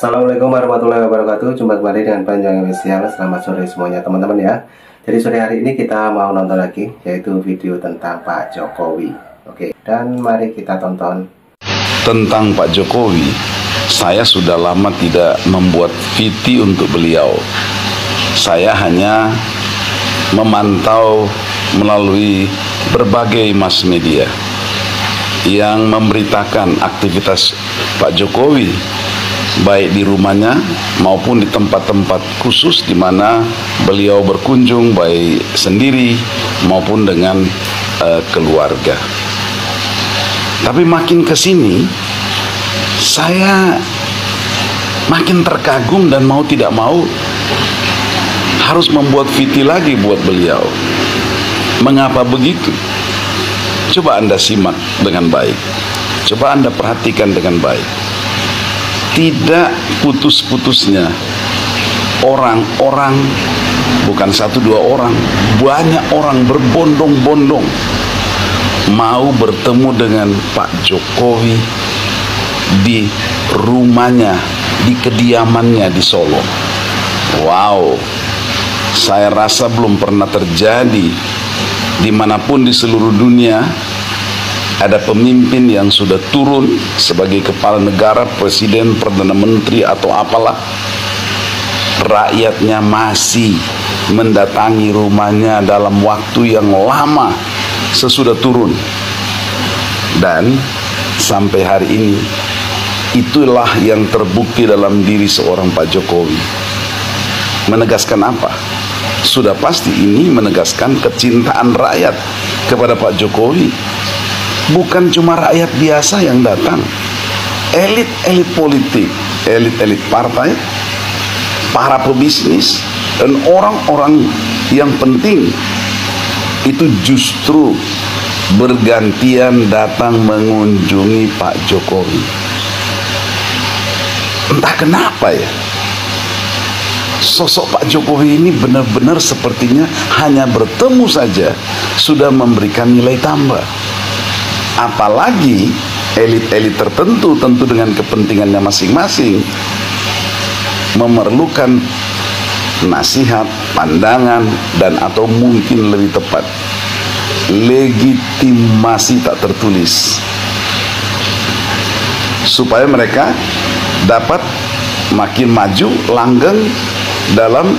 Assalamualaikum warahmatullahi wabarakatuh. Jumpa kembali dengan Panjang Spesial. Selamat sore semuanya teman-teman ya. Jadi sore hari ini kita mau nonton lagi, yaitu video tentang Pak Jokowi. Oke, dan mari kita tonton. Tentang Pak Jokowi, saya sudah lama tidak membuat VT untuk beliau. Saya hanya memantau melalui berbagai mass media yang memberitakan aktivitas Pak Jokowi, baik di rumahnya maupun di tempat-tempat khusus di mana beliau berkunjung, baik sendiri maupun dengan keluarga. Tapi makin ke sini saya makin terkagum dan mau tidak mau harus membuat VT lagi buat beliau. Mengapa begitu? Coba Anda simak dengan baik. Coba Anda perhatikan dengan baik. Tidak putus-putusnya orang-orang, bukan satu dua orang, banyak orang berbondong-bondong mau bertemu dengan Pak Jokowi di rumahnya, di kediamannya di Solo. Wow, saya rasa belum pernah terjadi dimanapun di seluruh dunia ada pemimpin yang sudah turun sebagai kepala negara, presiden, perdana menteri atau apalah, rakyatnya masih mendatangi rumahnya dalam waktu yang lama sesudah turun. Dan sampai hari ini itulah yang terbukti dalam diri seorang Pak Jokowi. Menegaskan apa? Sudah pasti ini menegaskan kecintaan rakyat kepada Pak Jokowi. Bukan cuma rakyat biasa yang datang, elit-elit politik, elit-elit partai, para pebisnis, dan orang-orang yang penting itu justru bergantian datang mengunjungi Pak Jokowi. Entah kenapa ya, sosok Pak Jokowi ini benar-benar sepertinya hanya bertemu saja sudah memberikan nilai tambah. Apalagi elit-elit tertentu tentu dengan kepentingannya masing-masing memerlukan nasihat, pandangan, dan atau mungkin lebih tepat legitimasi tak tertulis supaya mereka dapat makin maju, langgeng dalam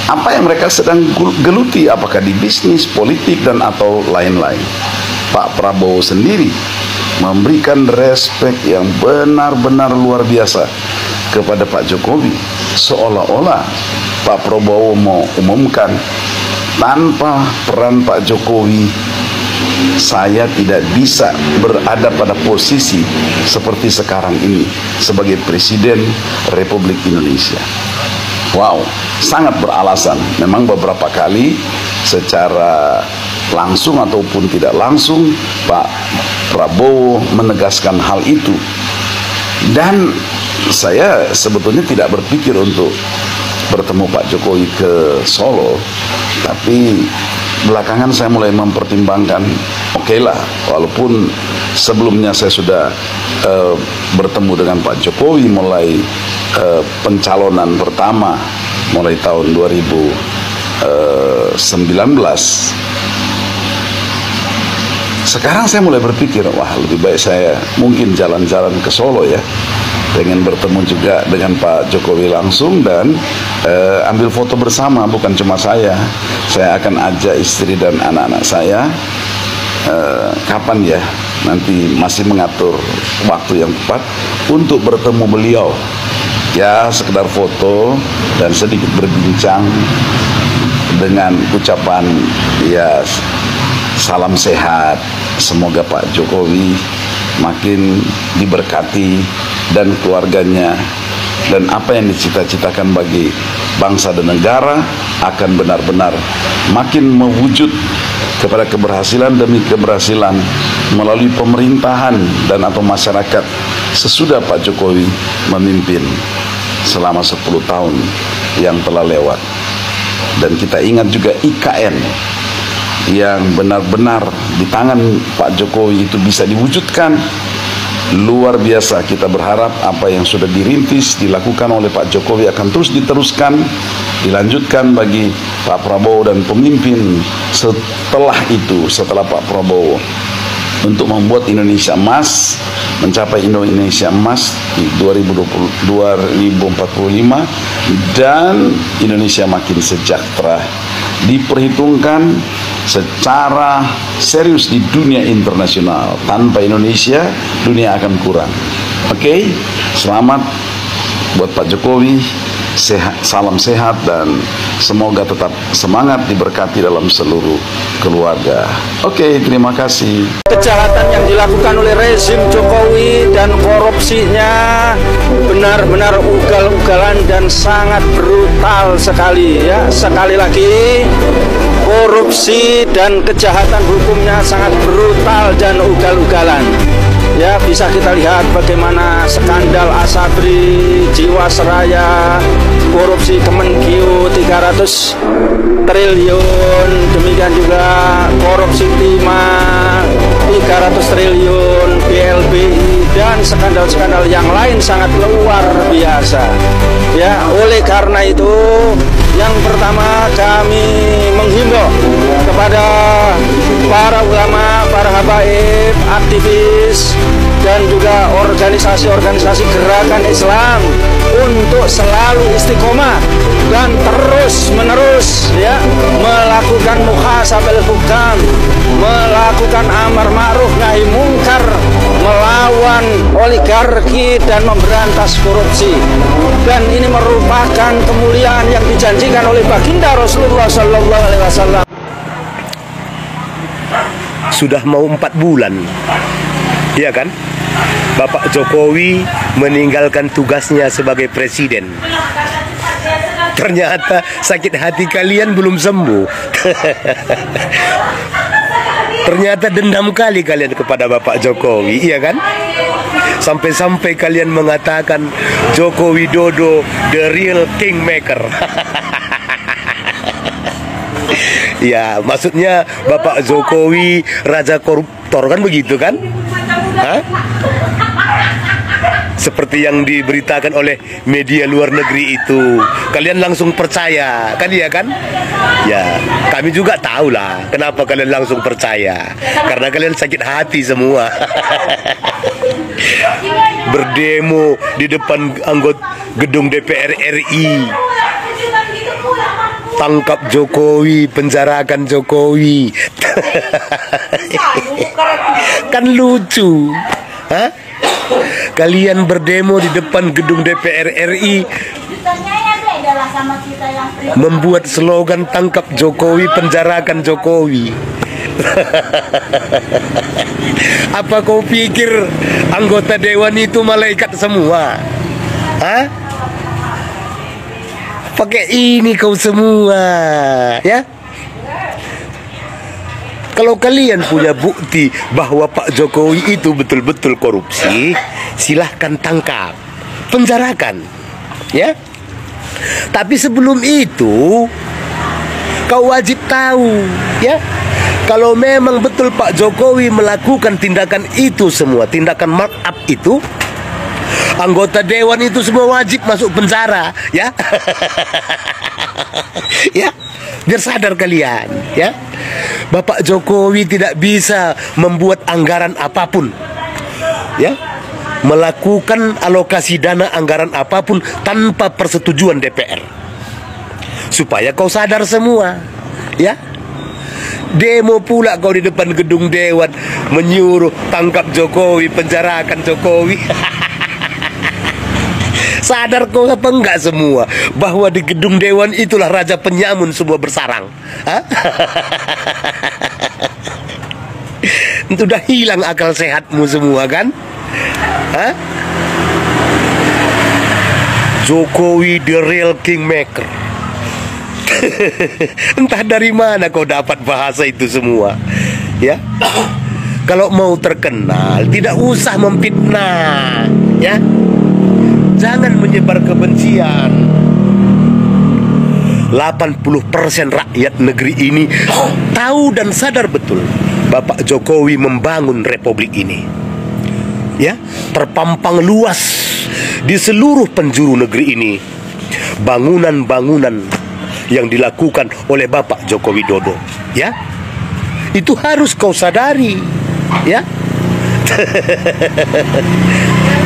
apa yang mereka sedang geluti, apakah di bisnis, politik, dan atau lain-lain. Pak Prabowo sendiri memberikan respek yang benar-benar luar biasa kepada Pak Jokowi, seolah-olah Pak Prabowo mau umumkan, tanpa peran Pak Jokowi saya tidak bisa berada pada posisi seperti sekarang ini sebagai Presiden Republik Indonesia. Wow, sangat beralasan. Memang beberapa kali secara langsung ataupun tidak langsung Pak Prabowo menegaskan hal itu. Dan saya sebetulnya tidak berpikir untuk bertemu Pak Jokowi ke Solo, tapi belakangan saya mulai mempertimbangkan, oke lah, walaupun sebelumnya saya sudah bertemu dengan Pak Jokowi mulai pencalonan pertama mulai tahun 2019. Sekarang saya mulai berpikir, wah lebih baik saya mungkin jalan-jalan ke Solo ya, pengen bertemu juga dengan Pak Jokowi langsung dan ambil foto bersama. Bukan cuma saya akan ajak istri dan anak-anak saya. Kapan ya, nanti masih mengatur waktu yang tepat untuk bertemu beliau ya, sekedar foto dan sedikit berbincang dengan ucapan ya salam sehat, semoga Pak Jokowi makin diberkati dan keluarganya, dan apa yang dicita-citakan bagi bangsa dan negara akan benar-benar makin mewujud kepada keberhasilan demi keberhasilan melalui pemerintahan dan atau masyarakat sesudah Pak Jokowi memimpin selama 10 tahun yang telah lewat. Dan kita ingat juga IKN yang benar-benar di tangan Pak Jokowi itu bisa diwujudkan luar biasa. Kita berharap apa yang sudah dirintis, dilakukan oleh Pak Jokowi akan terus diteruskan, dilanjutkan bagi Pak Prabowo dan pemimpin setelah itu, setelah Pak Prabowo, untuk membuat Indonesia emas, mencapai Indonesia emas di 2045 dan Indonesia makin sejahtera. Diperhitungkan secara serius di dunia internasional. Tanpa Indonesia, dunia akan kurang. Oke, selamat buat Pak Jokowi. Salam sehat dan semoga tetap semangat, diberkati dalam seluruh keluarga. Oke, terima kasih. Kejahatan yang dilakukan oleh rezim Jokowi dan korupsinya benar-benar ugal-ugalan dan sangat brutal sekali ya. Sekali lagi, korupsi dan kejahatan hukumnya sangat brutal dan ugal-ugalan. Ya, bisa kita lihat bagaimana skandal Asabri, Jiwasraya, korupsi Kemenkeu 300 triliun, demikian juga korupsi Timah 300 triliun, BLBI, dan skandal-skandal yang lain sangat luar biasa. Ya, oleh karena itu, yang pertama kami menghimbau kepada para ulama, para habaib, aktivis, dan juga organisasi-organisasi gerakan Islam untuk selalu istiqomah dan terus-menerus ya melakukan muhasabul hukam, melakukan amar ma'ruf nahi mungkar, melawan oligarki dan memberantas korupsi. Dan ini merupakan kemuliaan yang dijanjikan oleh baginda Rasulullah SAW. Sudah mau 4 bulan, ya kan? Bapak Jokowi meninggalkan tugasnya sebagai presiden. Ternyata sakit hati kalian belum sembuh. Ternyata dendam kali kalian kepada Bapak Jokowi, iya kan? Sampai-sampai kalian mengatakan Joko Widodo the real kingmaker. Ya, maksudnya Bapak Jokowi raja koruptor, kan begitu kan? Hah? Seperti yang diberitakan oleh media luar negeri itu, kalian langsung percaya, kan iya kan? Ya, kami juga tahu lah kenapa kalian langsung percaya. Karena kalian sakit hati semua. Berdemo di depan anggota gedung DPR RI. Tangkap Jokowi, penjarakan Jokowi. Kan lucu. Hah? Kalian berdemo di depan gedung DPR RI, membuat slogan tangkap Jokowi, penjarakan Jokowi. Apa kau pikir anggota dewan itu malaikat semua? Hah? Pakai ini kau semua, ya? Kalau kalian punya bukti bahwa Pak Jokowi itu betul-betul korupsi, silahkan tangkap, penjarakan, ya. Tapi sebelum itu, kau wajib tahu, ya. Kalau memang betul Pak Jokowi melakukan tindakan itu semua, tindakan markup itu, anggota dewan itu semua wajib masuk penjara, ya. Ya, biar sadar kalian, ya. Bapak Jokowi tidak bisa membuat anggaran apapun, ya, melakukan alokasi dana anggaran apapun tanpa persetujuan DPR. Supaya kau sadar semua, ya. Demo pula kau di depan gedung dewan menyuruh tangkap Jokowi, penjarakan Jokowi. Sadar kau apa enggak semua bahwa di gedung dewan itulah raja penyamun semua bersarang? Hah? Sudah hilang akal sehatmu semua kan? Hah? Jokowi the real kingmaker. Entah dari mana kau dapat bahasa itu semua, ya. Kalau mau terkenal tidak usah memfitnah, ya. Jangan menyebar kebencian. 80% rakyat negeri ini tahu dan sadar betul Bapak Jokowi membangun republik ini. ya, terpampang luas di seluruh penjuru negeri ini bangunan-bangunan yang dilakukan oleh Bapak Joko Widodo, ya. Itu harus kau sadari, ya.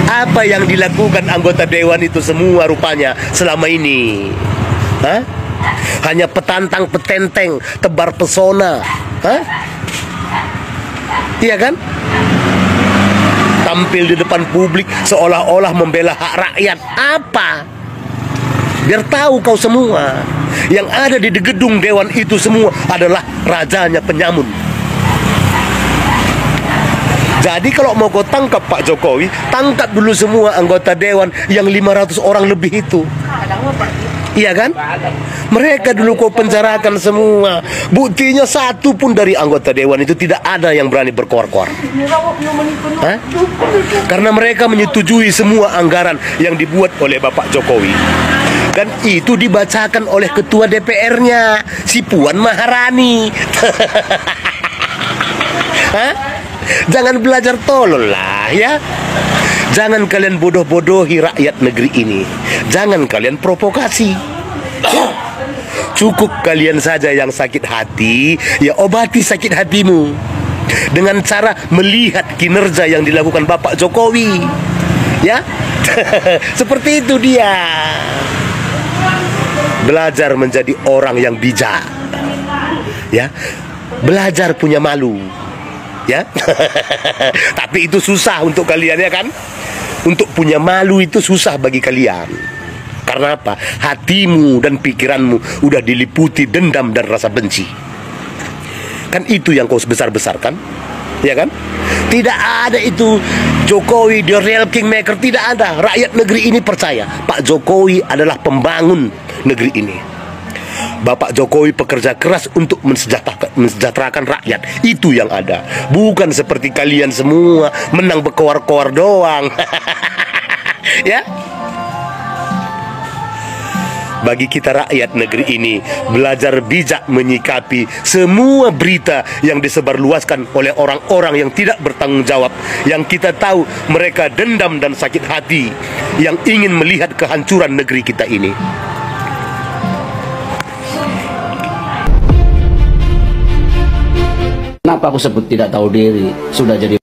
Apa yang dilakukan anggota dewan itu semua rupanya selama ini, hah? Hanya petantang petenteng, tebar pesona, hah? Iya kan? Tampil di depan publik seolah-olah membela hak rakyat. Apa? Biar tahu kau semua, yang ada di gedung dewan itu semua adalah rajanya penyamun. Jadi kalau mau kau tangkap Pak Jokowi, tangkap dulu semua anggota dewan yang 500 orang lebih itu. Iya kan? Mereka dulu kau penjarakan semua. Buktinya satu pun dari anggota dewan itu tidak ada yang berani berkoar-koar. Hah? Karena mereka menyetujui semua anggaran yang dibuat oleh Bapak Jokowi. Dan itu dibacakan oleh ketua DPR-nya, si Puan Maharani. Hah? Jangan belajar tolol lah, ya. Jangan kalian bodoh-bodohi rakyat negeri ini. Jangan kalian provokasi. Cukup kalian saja yang sakit hati, ya obati sakit hatimu dengan cara melihat kinerja yang dilakukan Bapak Jokowi, ya. Seperti itu dia. Belajar menjadi orang yang bijak, ya. Belajar punya malu, ya. Tapi itu susah untuk kalian, ya kan? Untuk punya malu itu susah bagi kalian. Karena apa? Hatimu dan pikiranmu udah diliputi dendam dan rasa benci. Kan itu yang kau sebesar-besarkan, ya kan? Tidak ada itu Jokowi the real kingmaker, tidak ada. Rakyat negeri ini percaya Pak Jokowi adalah pembangun negeri ini. Bapak Jokowi pekerja keras untuk mensejahterakan rakyat. Itu yang ada. Bukan seperti kalian semua menang berkoar-koar doang. Ya. Bagi kita rakyat negeri ini, belajar bijak menyikapi semua berita yang disebarluaskan oleh orang-orang yang tidak bertanggung jawab, yang kita tahu mereka dendam dan sakit hati, yang ingin melihat kehancuran negeri kita ini. Kenapa aku sebut tidak tahu diri? Sudah jadi.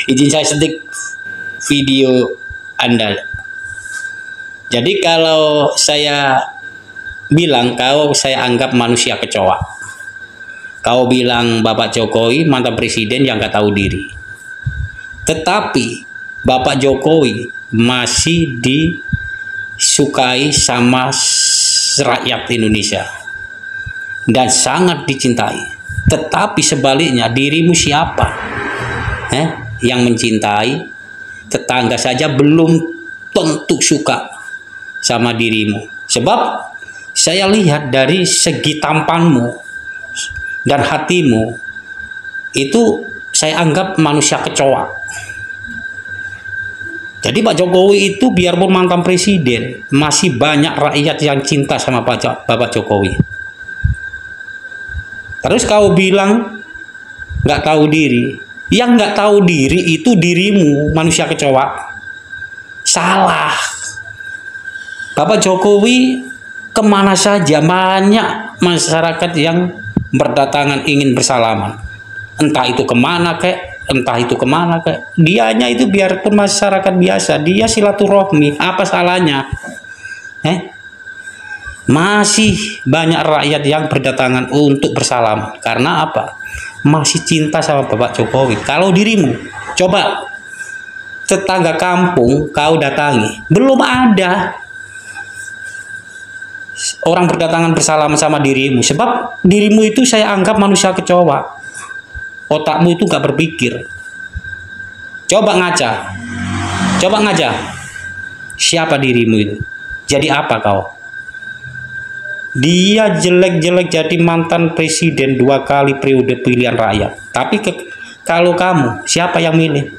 Izin saya sedikit video Anda. Jadi kalau saya bilang saya anggap manusia kecoa. Kau bilang Bapak Jokowi mantan presiden yang nggak tahu diri. Tetapi Bapak Jokowi masih disukai sama rakyat Indonesia dan sangat dicintai. Tetapi sebaliknya, dirimu siapa? Yang mencintai tetangga saja belum tentu suka sama dirimu. Sebab saya lihat dari segi tampanmu dan hatimu, itu saya anggap manusia kecoa. Jadi Pak Jokowi itu biarpun mantan presiden, masih banyak rakyat yang cinta sama Bapak Jokowi. Terus kau bilang nggak tahu diri. Yang nggak tahu diri itu dirimu, manusia kecoa. Salah. Bapak Jokowi kemana saja banyak masyarakat yang berdatangan ingin bersalaman. Entah itu kemana kek, Dianya itu biarpun masyarakat biasa, dia silaturahmi. Apa salahnya? Masih banyak rakyat yang berdatangan untuk bersalaman. Karena apa? Masih cinta sama Bapak Jokowi. Kalau dirimu, coba tetangga kampung kau datangi, belum ada orang berdatangan bersalaman sama dirimu. Sebab dirimu itu saya anggap manusia kecoa. Otakmu itu gak berpikir. Coba ngaca. Siapa dirimu itu? Jadi apa kau? Dia jelek-jelek jadi mantan presiden 2 kali periode pilihan rakyat. Tapi kalau kamu, siapa yang milih?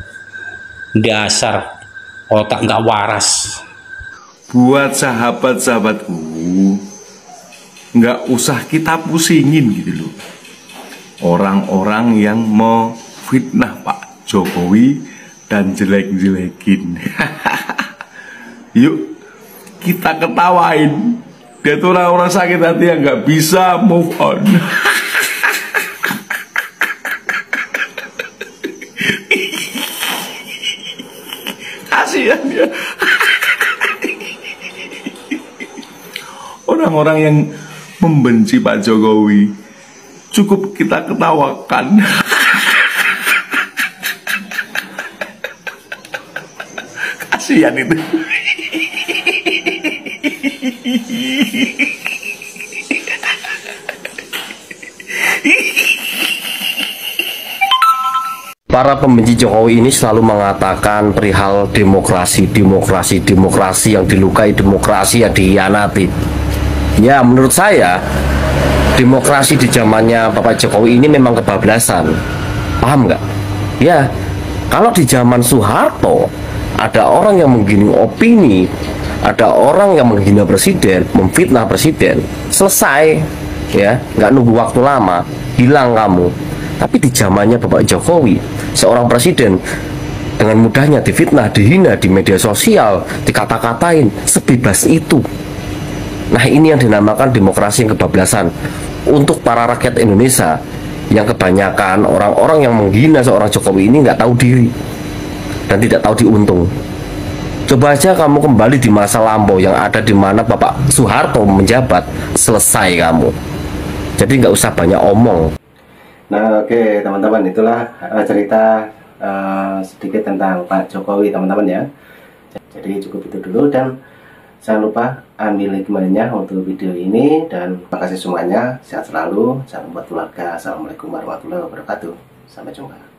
Dasar otak nggak waras. Buat sahabat-sahabatku, nggak usah kita pusingin gitu loh. Orang-orang yang mau fitnah Pak Jokowi dan jelek-jelekin. Yuk kita ketawain. Dia tuh orang-orang sakit hati yang nggak bisa move on. Kasihan dia. Orang-orang yang membenci Pak Jokowi cukup kita ketawakan. Kasihan itu. Para pembenci Jokowi ini selalu mengatakan perihal demokrasi yang dilukai, demokrasi yang dikhianati. Ya, menurut saya demokrasi di zamannya Bapak Jokowi ini memang kebablasan. Paham nggak? Ya, kalau di zaman Soeharto ada orang yang menggiring opini, ada orang yang menghina presiden, memfitnah presiden, selesai, ya, nggak nunggu waktu lama, hilang kamu. Tapi di zamannya Bapak Jokowi, seorang presiden dengan mudahnya difitnah, dihina di media sosial, dikata-katain sebebas itu. Nah, ini yang dinamakan demokrasi yang kebablasan. Untuk para rakyat Indonesia yang kebanyakan orang-orang yang menghina seorang Jokowi ini nggak tahu diri dan tidak tahu diuntung. Coba aja kamu kembali di masa lampau yang ada di mana Bapak Soeharto menjabat, selesai kamu. Jadi nggak usah banyak omong. Nah, oke teman-teman, itulah cerita sedikit tentang Pak Jokowi, teman-teman ya. Jadi cukup itu dulu, dan jangan lupa ambil hikmahnya untuk video ini, dan terima kasih semuanya, sehat selalu, salam buat keluarga, assalamualaikum warahmatullahi wabarakatuh, sampai jumpa.